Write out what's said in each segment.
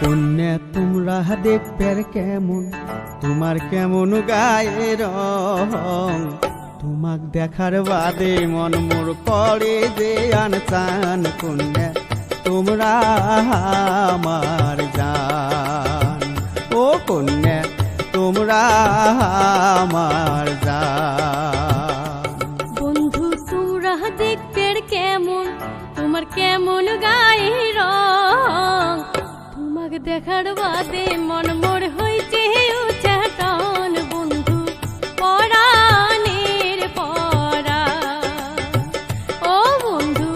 কন্যা তোমরা দেখবে কেমন, তোমার কেমন গায়ের রং, তোমাক দেখার বাদে মন মোর করে যে আনচান। কন্যা তোমরা আমার জান, ও কন্যা তোমরা আমার জান। বন্ধু তোমরা দেখতে কেমন, তোমার কেমন গায়ের রং, তোমাকে দেখার বাদে মন মোর হইছে উচ্চাটন। বন্ধু পরাণের পরাণ, ও বন্ধু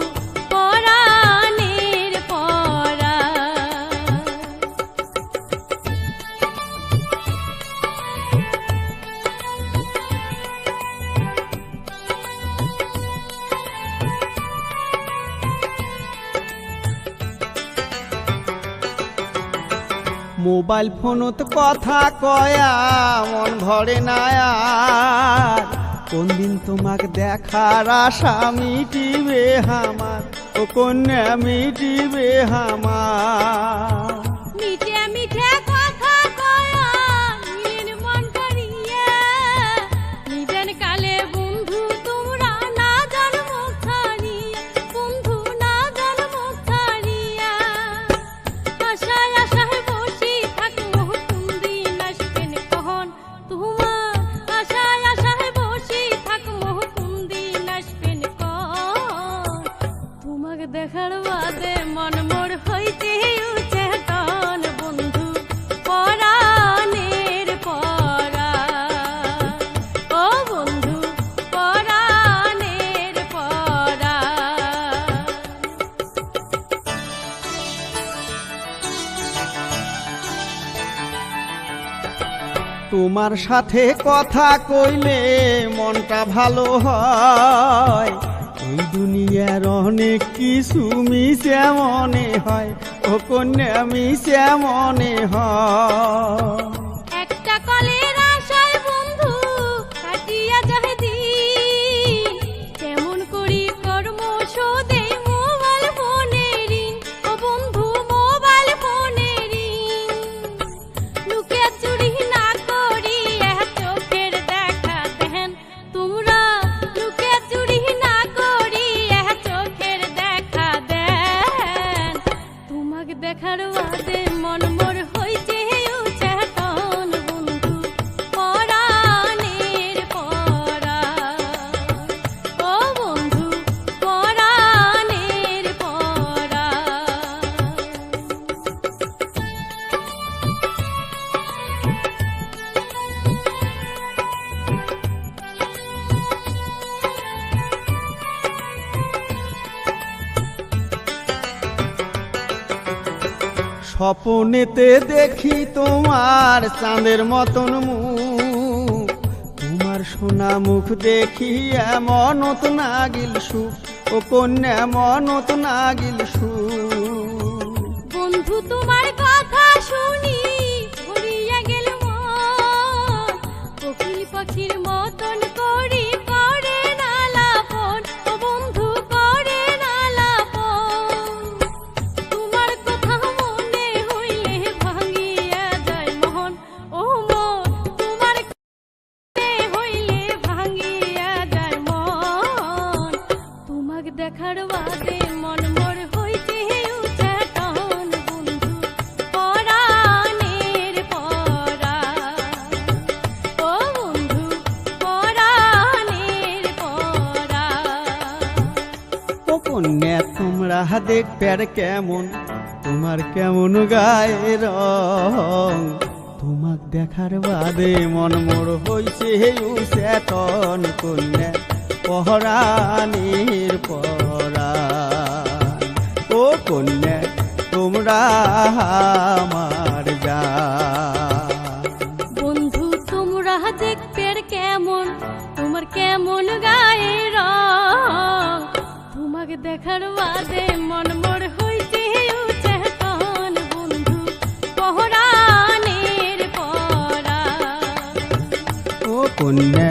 পরাণের পরাণ। মোবাইল ফোনত কথা কয়া মন ভরে না আর, কোন দিন তোমাক দেখার আশা মিটিবে আমার, ও কন্যা মিটিবে আমার। মিঠে মিঠে কথা কয়া নিলেন মন করিয়া, নিদেন কালে বন্ধু তোমরা না জান মুখ ছাড়িয়া, বন্ধু না জান মুখ ছাড়িয়া। আশায় আশায় বসি থাকো কোন দিন আসবেন কখন তোমার, আশায় আশায় বসি থাকো কোন দিন আসবেন কখন। তোমাকে দেখার বাদে মন মোর হইতে উচ্চাটন। বন্ধু পরাণের পরাণ, ও বন্ধু পরাণের পরাণ। তোমার সাথে কথা কইলে মনটা ভালো হয়, এই দুনিয়ার অনেক কিছু মিশে মনে হয়, ও কন্যা মিশে মনে হয়। একটা কলের আশায় বন্ধু কাটিয়া যায় দিন, কেমন করি কর্ম শোধে মোবাইল ফোনের ঋণ, ও বন্ধু মোবাইল ফোনের ঋণ। লুকে চুরি না করি চোখের দেখা দেন তোমরা, লুকে চুরি না করি চোখের দেখা দেন। তোমাকে দেখার বাদে মন মোর হইছে উচ্চাটন। বন্ধু পরাণের পরাণ, ও বন্ধু পরাণের পরাণ। স্বপনেতে দেখি তোমার চাঁদের মতন মুখ, তোমার সোনা মুখ দেখি মনত নাগিল সুখ, ও কন্যা মনত নাগিল সুখ। বন্ধু তোমার কথা শুনি ভরিয়া গেল মন, কোকিল পাখির মতন করি করে না লাপন, ও বন্ধু করে না লাপন। তোমার কথা মনে হইলে ভাঙিয়া যায় মন, ও মন তোমার মনে হইলে ভাঙিয়া যায় মন। তোমাকে দেখার বাদে মন মোর হইতে উচ্চাটন। বন্ধু পরাণের পরাণ, ও বন্ধু পরাণের পরাণ। ও কন্যা তোমরা দেখবে কেমন, তোমার কেমন গায়ের রং, তোমাক দেখার বাদে মন মোর হইছে উচ্চাটন। কন্যা পরাণের পরাণ, ও কন্যা তোমরা আমার জান। বন্ধু তোমরা দেখবে কেমন, তোমার কেমন গায়ের রং, তোমাকে দেখার বাদে মন মোর হইতে উচ্চাটন। বন্ধু পরাণের পরাণ, ও কন্যা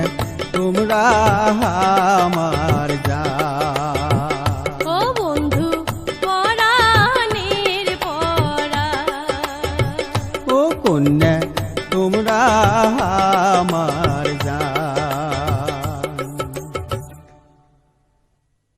তোমরা আমার জান। ও বন্ধু পরাণের পরাণ। কন্যা তোমরা আমার